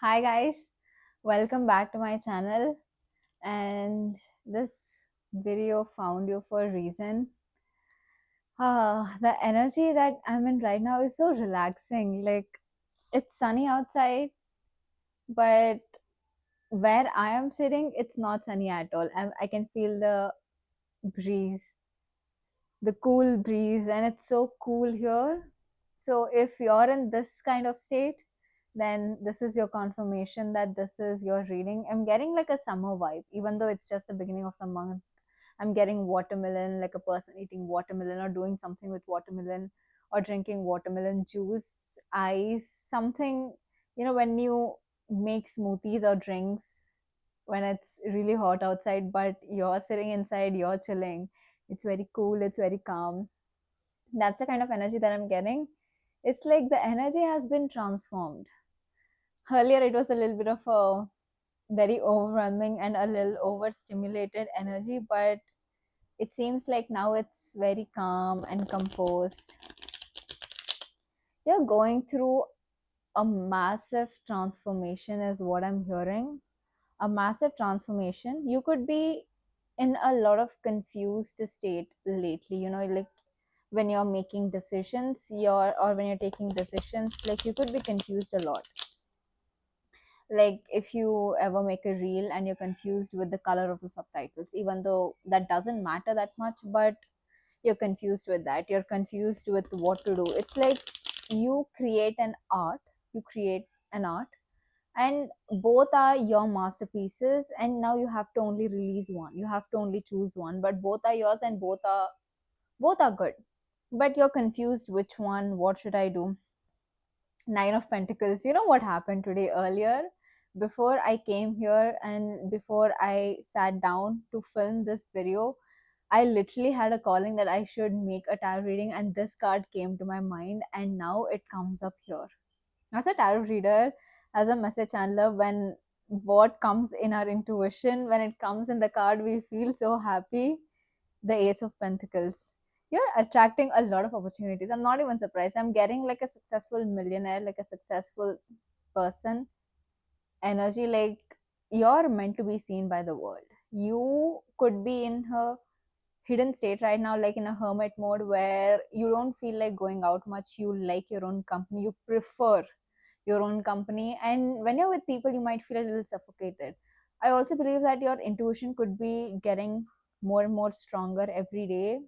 Hi guys, welcome back to my channel. And this video found you for a reason. The energy that I'm in right now is so relaxing. Like, it's sunny outside, but where I am sitting, it's not sunny at all. I can feel breeze, the cool breeze, and it's so cool here. So, if you're in this kind of state, then this is your confirmation that this is your reading. I'm getting like a summer vibe, even though it's just the beginning of the month. I'm getting watermelon, like a person eating watermelon or doing something with watermelon or drinking watermelon juice, ice, something, when you make smoothies or drinks when it's really hot outside, but you're sitting inside, you're chilling. It's very cool, it's very calm. That's the kind of energy that I'm getting. It's like the energy has been transformed. Earlier, it was a little bit of a very overwhelming and a little overstimulated energy, but it seems like now it's very calm and composed. You're going through a massive transformation, is what I'm hearing. A massive transformation. You could be in a lot of confused state lately, like when you're making decisions, or when you're taking decisions, like you could be confused a lot. Like if you ever make a reel and you're confused with the color of the subtitles, even though that doesn't matter that much, but you're confused with that, you're confused with what to do. It's like you create an art, you create an art, and both are your masterpieces, and now you have to only release one, you have to only choose one, but both are yours and both are good, but you're confused which one, what should I do. Nine of Pentacles. You know what happened today earlier? Before I came here and before I sat down to film this video, I literally had a calling that I should make a tarot reading, and this card came to my mind, and now it comes up here. As a tarot reader, as a message channeler, when what comes in our intuition, when it comes in the card, we feel so happy. The Ace of Pentacles. You're attracting a lot of opportunities. I'm not even surprised. I'm getting like a successful millionaire, like a successful person energy. Like you're meant to be seen by the world. You could be in her hidden state right now, like in a hermit mode where you don't feel like going out much. You like your own company. You prefer your own company. And when you're with people, you might feel a little suffocated. I also believe that your intuition could be getting more and more stronger every day,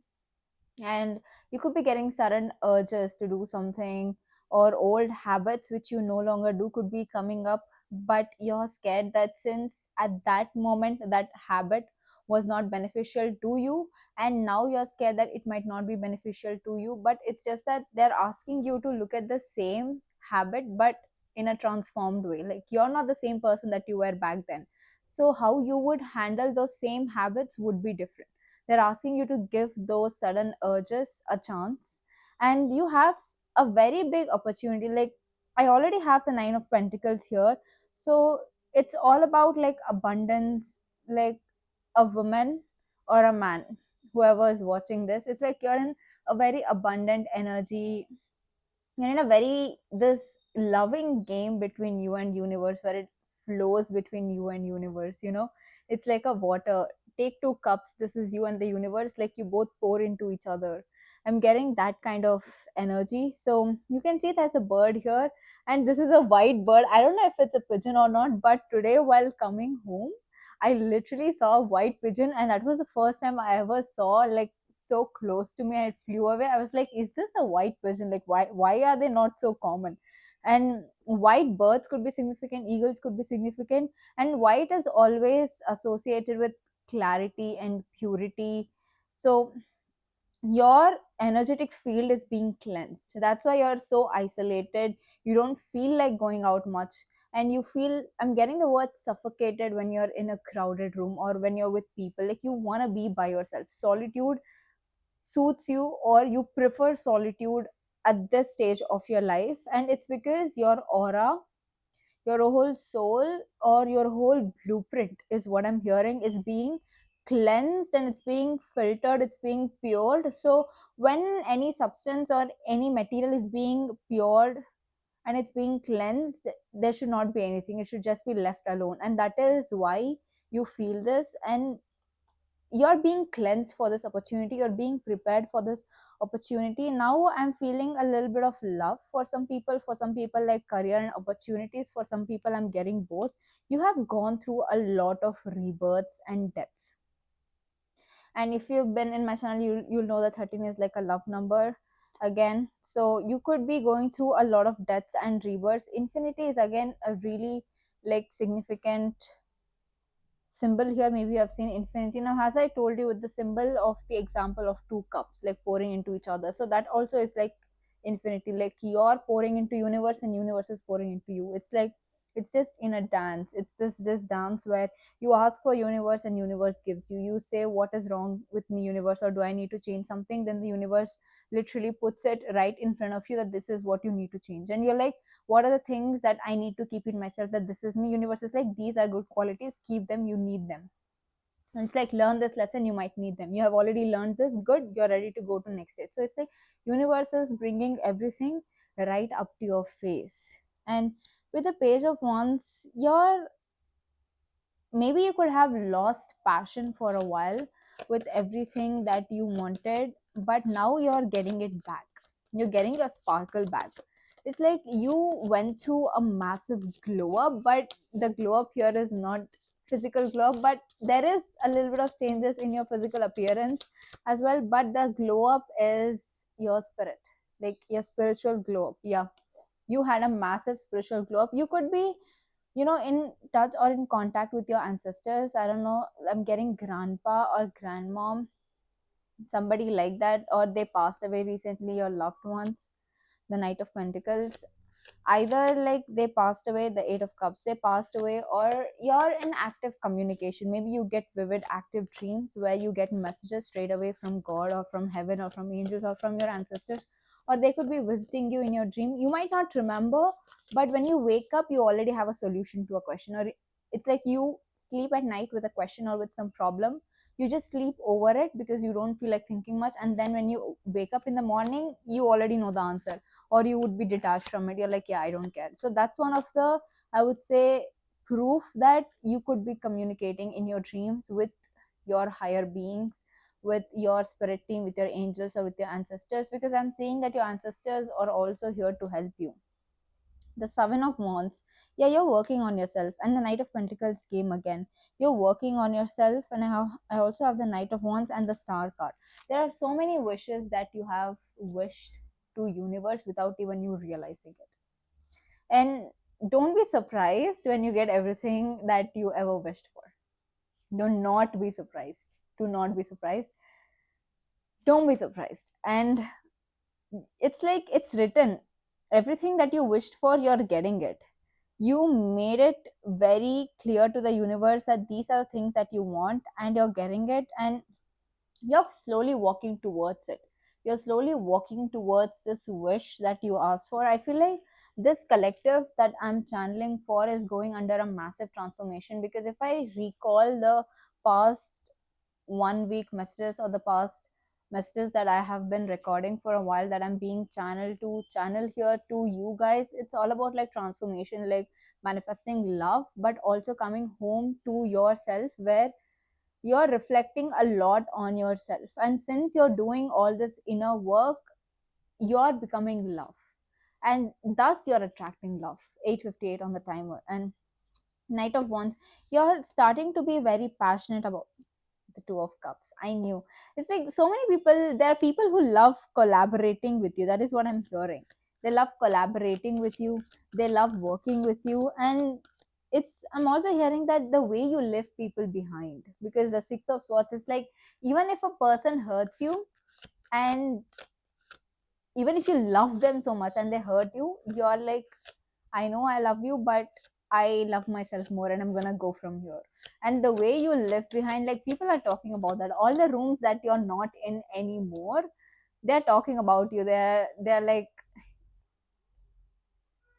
and you could be getting sudden urges to do something, or old habits which you no longer do could be coming up, but you're scared that since at that moment that habit was not beneficial to you, and now you're scared that it might not be beneficial to you, but it's just that they're asking you to look at the same habit but in a transformed way. Like you're not the same person that you were back then, so how you would handle those same habits would be different. They're asking you to give those sudden urges a chance, and you have a very big opportunity. Like I already have the Nine of Pentacles here, so it's all about like abundance. Like a woman or a man, whoever is watching this, it's like you're in a very abundant energy. You're in a very this loving game between you and universe, where it flows between you and universe. It's like a water. Take two cups, this is you and the universe, like you both pour into each other. I'm getting that kind of energy. So you can see there's a bird here, and this is a white bird. I don't know if it's a pigeon or not, but today while coming home, I literally saw a white pigeon, and that was the first time I ever saw like so close to me, and it flew away. I was like, is this a white pigeon? Like why are they not so common? And white birds could be significant, eagles could be significant, and white is always associated with clarity and purity. So your energetic field is being cleansed. That's why you're so isolated. You don't feel like going out much, and you feel, I'm getting the word suffocated, when you're in a crowded room or when you're with people. Like you want to be by yourself. Solitude suits you, or you prefer solitude at this stage of your life, and it's because your aura, your whole soul, or your whole blueprint, is what I'm hearing, is being cleansed, and it's being filtered, it's being pured. So when any substance or any material is being pured, and it's being cleansed, there should not be anything, it should just be left alone. And that is why you feel this, and you're being cleansed for this opportunity, you're being prepared for this opportunity. Now I'm feeling a little bit of love for some people, for some people like career and opportunities, for some people I'm getting both. You have gone through a lot of rebirths and deaths. And if you've been in my channel, you'll know that 13 is like a love number again. So you could be going through a lot of deaths and rebirths. Infinity is again a really like significant symbol here. Maybe you have seen infinity. Now, as I told you, with the symbol of the example of two cups like pouring into each other, so that also is like infinity, like you're pouring into universe and universe is pouring into you. It's like it's just in a dance. It's this dance where you ask for universe and universe gives you. You say, what is wrong with me, universe, or do I need to change something? Then the universe literally puts it right in front of you that this is what you need to change. And you're like, what are the things that I need to keep in myself, that this is me? Universe is like, these are good qualities, keep them, you need them. And it's like, learn this lesson, you might need them. You have already learned this, good, you're ready to go to next stage. So it's like universe is bringing everything right up to your face. And with the page of wands, you're, maybe you could have lost passion for a while with everything that you wanted, but now you're getting it back. You're getting your sparkle back. It's like you went through a massive glow up, but the glow up here is not physical glow up, but there is a little bit of changes in your physical appearance as well. But the glow up is your spirit, like your spiritual glow up. Yeah, you had a massive spiritual glow up. You could be, in touch or in contact with your ancestors. I don't know, I'm getting grandpa or grandmom, somebody like that, or they passed away recently, your loved ones. The Knight of Pentacles, either like they passed away, the Eight of Cups, they passed away, or you're in active communication. Maybe you get vivid active dreams where you get messages straight away from God or from heaven or from angels or from your ancestors, or they could be visiting you in your dream. You might not remember, but when you wake up you already have a solution to a question. Or it's like you sleep at night with a question or with some problem, you just sleep over it because you don't feel like thinking much, and then when you wake up in the morning you already know the answer, or you would be detached from it. You're like, yeah, I don't care. So that's one of the, I would say, proof that you could be communicating in your dreams with your higher beings, with your spirit team, with your angels, or with your ancestors, because I'm seeing that your ancestors are also here to help you. The Seven of Wands, yeah, you're working on yourself. And the Knight of Pentacles came again, you're working on yourself. And I also have the Knight of Wands and the Star card. There are so many wishes that you have wished to universe without even you realizing it. And don't be surprised when you get everything that you ever wished for. Do not be surprised. Do not be surprised. Don't be surprised. And it's like it's written, everything that you wished for, you're getting it. You made it very clear to the universe that these are the things that you want, and you're getting it. And you're slowly walking towards it. You're slowly walking towards this wish that you asked for. I feel like this collective that I'm channeling for is going under a massive transformation, because if I recall the past 1 week messages, or the past messages that I have been recording for a while, that I'm being channeled to channel here to you guys, it's all about like transformation, like manifesting love, but also coming home to yourself, where you're reflecting a lot on yourself. And since you're doing all this inner work, you're becoming love, and thus you're attracting love. 8:58 on the timer. And Knight of Wands, you're starting to be very passionate about the Two of Cups. I knew. It's like so many people, there are people who love collaborating with you. That is what I'm hearing. They love collaborating with you, they love working with you. And I'm also hearing that the way you leave people behind, because the Six of Swords is like, even if a person hurts you, and even if you love them so much and they hurt you, you're like, I know I love you, but I love myself more, and I'm gonna go from here. And the way you live behind, like people are talking about that. All the rooms that you're not in anymore, they're talking about you. They're like,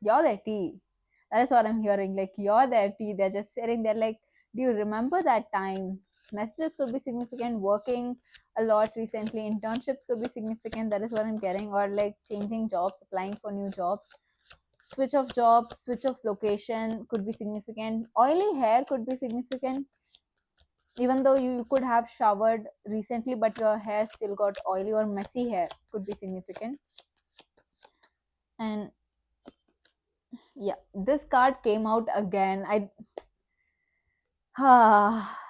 you're their tea. That is what I'm hearing. Like, you're their tea. They're just sitting there like, do you remember that time? Messages could be significant. Working a lot recently, internships could be significant. That is what I'm getting. Or like changing jobs, applying for new jobs. Switch of job, switch of location could be significant. Oily hair could be significant, even though you could have showered recently but your hair still got oily or messy hair could be significant. And yeah, this card came out again. I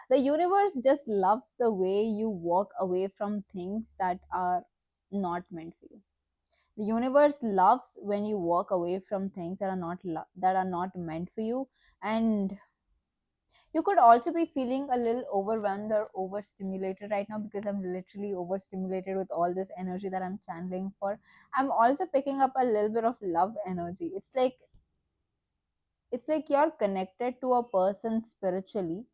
the universe just loves the way you walk away from things that are not meant for you. The universe loves when you walk away from things that are that are not meant for you. And you could also be feeling a little overwhelmed or overstimulated right now, because I'm literally overstimulated with all this energy that I'm channeling for. I'm also picking up a little bit of love energy. It's like you're connected to a person spiritually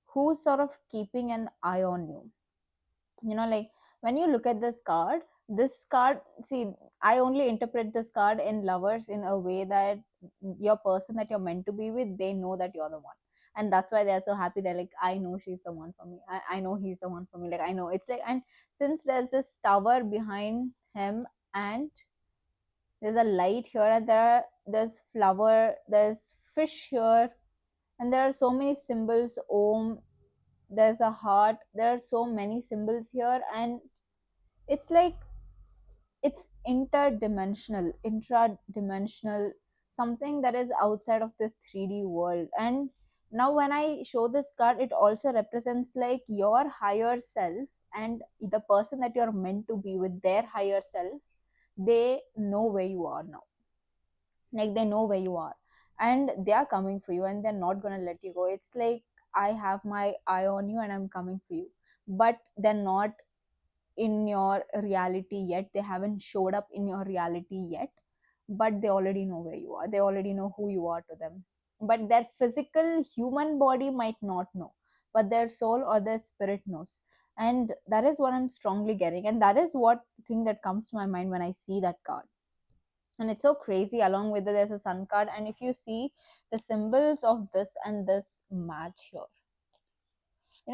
who's sort of keeping an eye on you. Like when you look at this card, see, I only interpret this card in lovers in a way that your person that you're meant to be with, they know that you're the one. And that's why they're so happy. They're like, I know she's the one for me. I know he's the one for me. Like, I know. It's like, and since there's this tower behind him, and there's a light here, and there's flower, there's fish here, and there are so many symbols. Om, there's a heart, there are so many symbols here. And it's like it's interdimensional, intradimensional, something that is outside of this 3D world. And now when I show this card, it also represents like your higher self, and the person that you're meant to be with, their higher self, they know where you are now. Like they know where you are, and they are coming for you, and they're not going to let you go. It's like, I have my eye on you and I'm coming for you. But they're not in your reality yet. They haven't showed up in your reality yet, but they already know where you are. They already know who you are to them. But their physical human body might not know, but their soul or their spirit knows. And that is what I'm strongly getting, and that is what the thing that comes to my mind when I see that card. And it's so crazy. Along with it, there's a sun card, and if you see the symbols of this and this match here,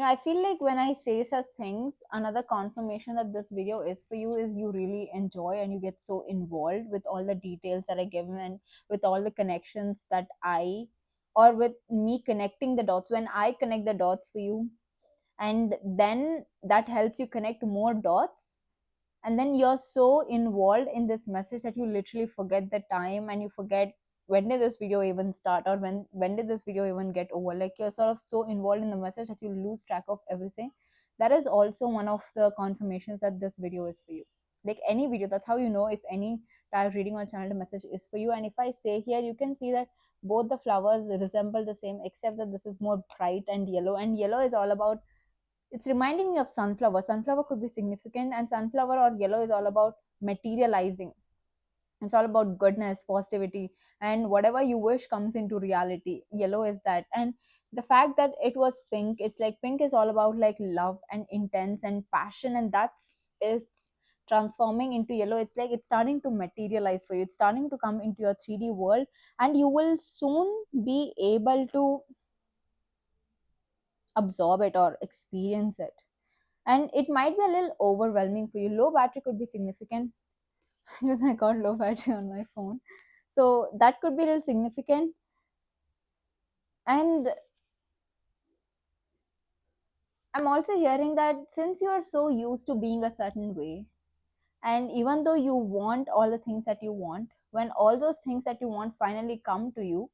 I feel like when I say such things, another confirmation that this video is for you is you really enjoy and you get so involved with all the details that I give, and with all the connections that I, or with me connecting the dots. When I connect the dots for you, and then that helps you connect more dots, and then you're so involved in this message that you literally forget the time, and you forget when did this video even start, or when did this video even get over. Like you're sort of so involved in the message that you lose track of everything. That is also one of the confirmations that this video is for you. Like any video, that's how you know if any tarot reading or channel message is for you. And if I say here, you can see that both the flowers resemble the same, except that this is more bright and yellow, and yellow is all about, it's reminding me of sunflower. Sunflower could be significant, and sunflower or yellow is all about materializing. It's all about goodness, positivity, and whatever you wish comes into reality. Yellow is that. And the fact that it was pink, it's like pink is all about like love and intense and passion, and that's it's transforming into yellow. It's like it's starting to materialize for you. It's starting to come into your 3D world, and you will soon be able to absorb it or experience it. And it might be a little overwhelming for you. Low battery could be significant because I got low battery on my phone, so that could be a little significant. And I'm also hearing that since you're so used to being a certain way, and even though you want all the things that you want, when all those things that you want finally come to you,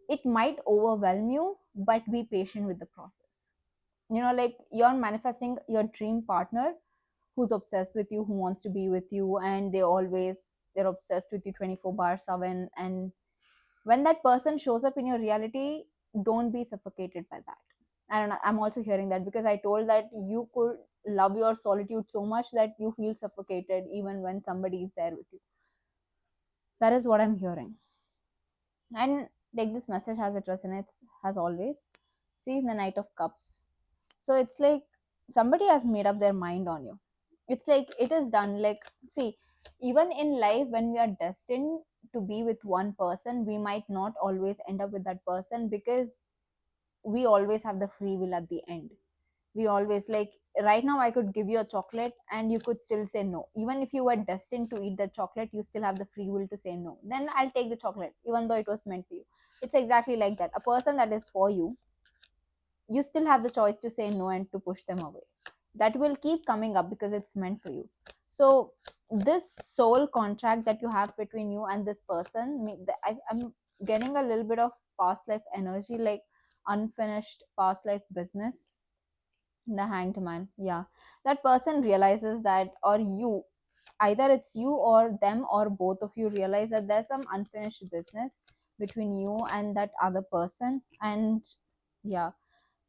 it might overwhelm you, but be patient with the process. Like you're manifesting your dream partner who's obsessed with you, who wants to be with you, and they're obsessed with you 24 bar 7. And when that person shows up in your reality, don't be suffocated by that. I don't know, I'm also hearing that because I told that you could love your solitude so much that you feel suffocated even when somebody is there with you. That is what I'm hearing. And take this message as it resonates, as always. See the Knight of Cups. So it's like somebody has made up their mind on you. It's like it is done. Like, see, even in life, when we are destined to be with one person, we might not always end up with that person, because we always have the free will at the end. We always, like, right now I could give you a chocolate and you could still say no. Even if you were destined to eat the chocolate, you still have the free will to say no. Then I'll take the chocolate, even though it was meant for you. It's exactly like that. A person that is for you, you still have the choice to say no and to push them away. That will keep coming up because it's meant for you. So this soul contract that you have between you and this person, I'm getting a little bit of past life energy, like unfinished past life business. The hanged man, yeah. That person realizes that, or you, either it's you or them or both of you realize that there's some unfinished business between you and that other person. And yeah,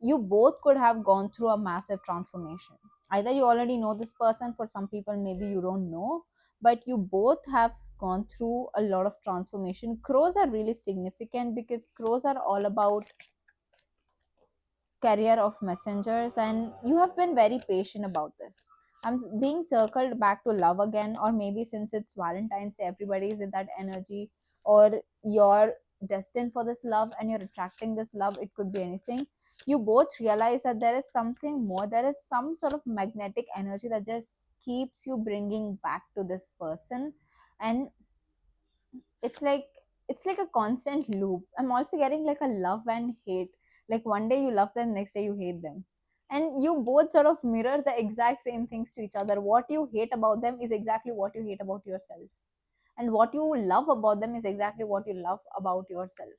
you both could have gone through a massive transformation. Either you already know this person, for some people maybe you don't know, but you both have gone through a lot of transformation. Crows are really significant because crows are all about career of messengers, and you have been very patient about this. I'm being circled back to love again, or maybe since it's Valentine's Day, everybody is in that energy, or you're destined for this love and you're attracting this love. It could be anything. You both realize that there is something more, there is some sort of magnetic energy that just keeps you bringing back to this person. And it's like it's like a constant loop. I'm also getting like a love and hate. Like one day you love them, next day you hate them, and you both sort of mirror the exact same things to each other. What you hate about them is exactly what you hate about yourself, and what you love about them is exactly what you love about yourself.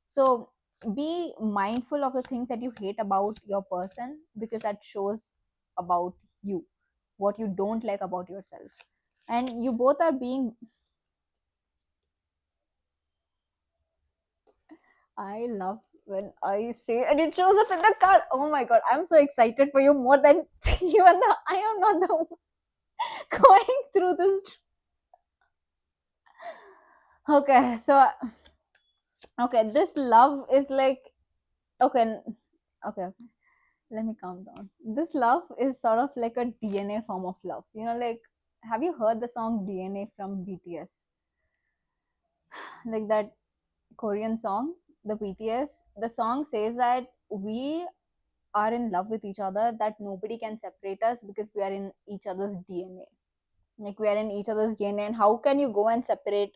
So be mindful of the things that you hate about your person, because that shows about you, what you don't like about yourself. And you both are being, I love when I say, and it shows up in the card. Oh my god, I'm so excited for you more than even though I am not the one going through this. Okay, so okay, this love is like, okay, okay, okay. Let me calm down. This love is sort of like a DNA form of love. You know, like, have you heard the song DNA from BTS? Like that Korean song, the BTS. The song says that we are in love with each other, that nobody can separate us because we are in each other's DNA. Like we are in each other's DNA, and how can you go and separate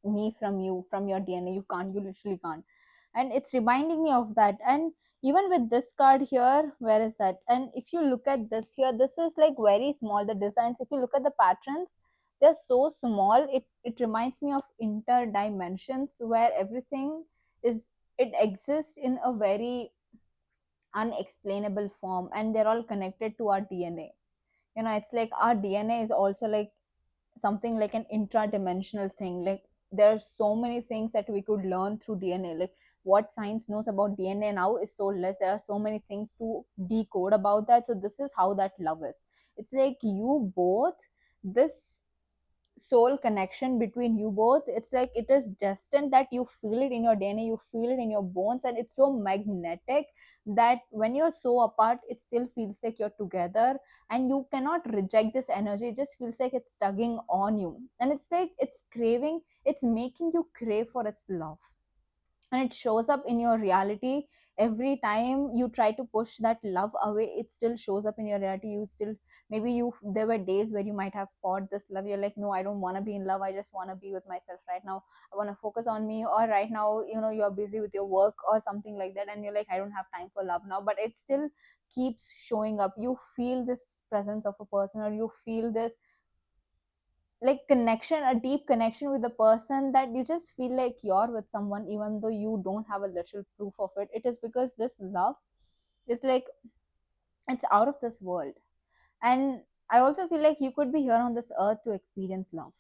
me from you, from your DNA? You can't, you literally can't. And it's reminding me of that. And even with this card here, where is that? And if you look at this here, this is like very small, the designs. If you look at the patterns, they're so small. It reminds me of interdimensions where everything is, it exists in a very unexplainable form, and they're all connected to our DNA. You know, it's like our DNA is also like something like an intra-dimensional thing. Like there's so many things that we could learn through DNA. Like what science knows about DNA now is so less. There are so many things to decode about that. So this is how that love is. It's like you both, this soul connection between you both, it's like it is destined, that you feel it in your DNA, you feel it in your bones, and it's so magnetic that when you're so apart, it still feels like you're together, and you cannot reject this energy. It just feels like it's tugging on you, and it's like it's craving, it's making you crave for its love. And it shows up in your reality every time you try to push that love away. It still shows up in your reality. You still, maybe you, there were days where you might have fought this love. You're like, no, I don't want to be in love, I just want to be with myself right now, I want to focus on me. Or right now, you know, you're busy with your work or something like that, and you're like, I don't have time for love now. But it still keeps showing up. You feel this presence of a person, or you feel this like connection, a deep connection with the person, that you just feel like you're with someone even though you don't have a literal proof of it. It is because this love is like, it's out of this world. And I also feel like you could be here on this earth to experience love.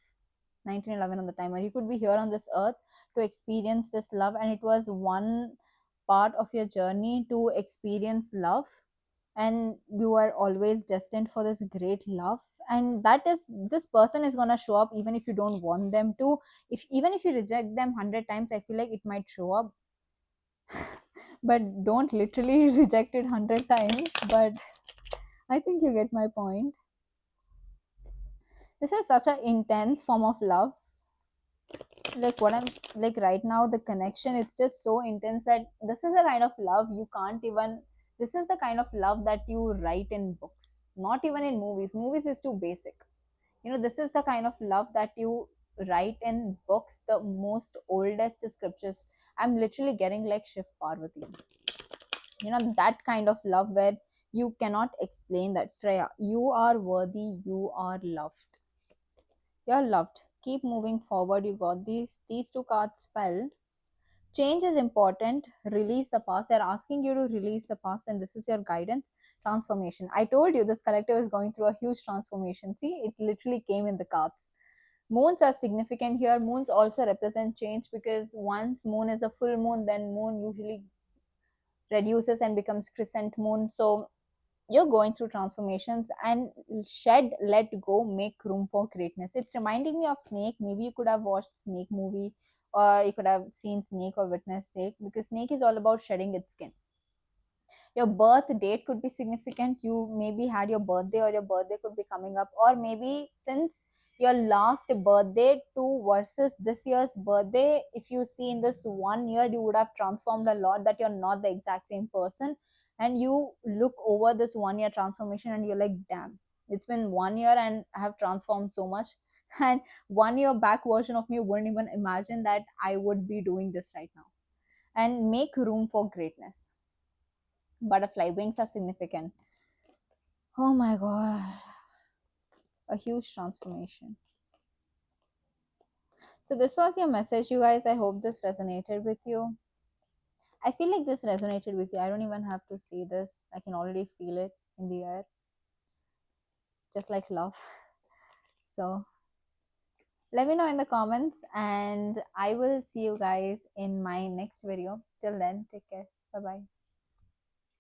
1911 on the timer, you could be here on this earth to experience this love, and it was one part of your journey to experience love. And you are always destined for this great love, and that is, this person is going to show up even if you don't want them to. If even if you reject them 100 times, I feel like it might show up. But don't literally reject it 100 times. But I think you get my point. This is such an intense form of love. Like what I'm like right now, the connection, it's just so intense that this is a kind of love you can't even This is the kind of love that you write in books, not even in movies. Movies is too basic. This is the kind of love that you write in books, the most oldest scriptures. I'm literally getting like Shiv Parvati. That kind of love where you cannot explain that. Freya, you are worthy, you are loved. You're loved. Keep moving forward. You got these two cards fell. Change is important. Release the past. They're asking you to release the past, and this is your guidance. Transformation. I told you this collective is going through a huge transformation. See, it literally came in the cards. Moons are significant here. Moons also represent change, because once moon is a full moon, then moon usually reduces and becomes crescent moon. So you're going through transformations, and shed, let go, make room for greatness. It's reminding me of Snake. Maybe you could have watched Snake movie, or you could have seen Snake or witnessed Snake, because Snake is all about shedding its skin. Your birth date could be significant. You maybe had your birthday, or your birthday could be coming up, or maybe since your last birthday to versus this year's birthday, if you see in this 1 year, you would have transformed a lot, that you're not the exact same person. And you look over this 1 year transformation, and you're like, damn, it's been 1 year and I have transformed so much. And 1 year back version of me wouldn't even imagine that I would be doing this right now. And make room for greatness. Butterfly wings are significant. Oh my god, a huge transformation. So this was your message, you guys. I hope this resonated with you. I feel like this resonated with you. I don't even have to see this. I can already feel it in the air, just like love. So let me know in the comments, and I will see you guys in my next video. Till then, take care. Bye bye.